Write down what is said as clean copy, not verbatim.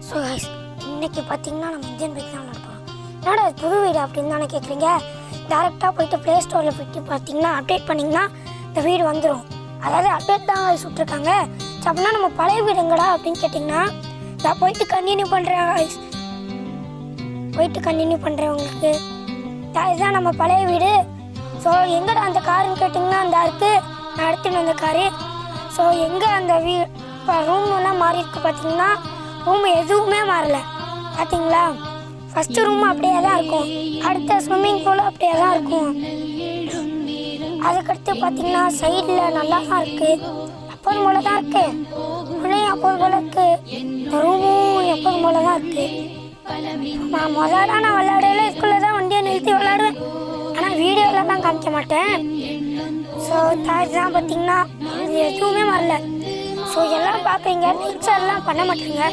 So இன்னைக்கு பார்த்தீங்கன்னா நம்ம இந்தியன் பைக் தான் நடப்போம். என்னடா புது வீடு அப்படின்னு தானே கேட்குறீங்க. டேரெக்டாக போயிட்டு ப்ளே ஸ்டோரில் போயிட்டு பார்த்தீங்கன்னா அப்டேட் பண்ணிங்கன்னா இந்த வீடு வந்துடும். அதாவது அப்டேட் தான் விட்டுருக்காங்க. ஸோ அப்படின்னா நம்ம பழைய வீடுங்கடா அப்படின்னு கேட்டிங்கன்னா நான் போயிட்டு கண்டினியூ பண்ணுறேன் உங்களுக்கு. இதுதான் நம்ம பழைய வீடு. ஸோ எங்கடா அந்த காருன்னு கேட்டிங்கன்னா அந்த இருக்குது நான் எடுத்துகிட்டு வந்த காரு. ஸோ எங்கே அந்த இப்போ ரூம்லாம் மாறி இருக்கு பார்த்தீங்கன்னா ரூம் எதுவுமே மாறல பார்த்தீங்களா. ஃபஸ்ட்டு ரூம் அப்படியே தான் இருக்கும், அடுத்த ஸ்விம்மிங் பூலும் அப்படியே தான் இருக்கும். அதுக்கடுத்து பார்த்தீங்கன்னா சைடில் நல்லா தான் இருக்குது, எப்போதும் போல தான் இருக்குது. உள்ளேயும் எப்போதும் போல இருக்குது, இந்த ரூமும் எப்போதும் போல தான் இருக்குது. நான் நான் விளையாடல இதுக்குள்ளே தான் வண்டியை நிறுத்தி விளையாடுவேன், ஆனால் வீடியோவில் தான் காமிக்க மாட்டேன். ஸோ தான் பார்த்தீங்கன்னா எதுவுமே வரல. ஸோ எல்லாம் பார்க்குறீங்க, நேச்சர்லாம் பண்ண மாட்டேங்க.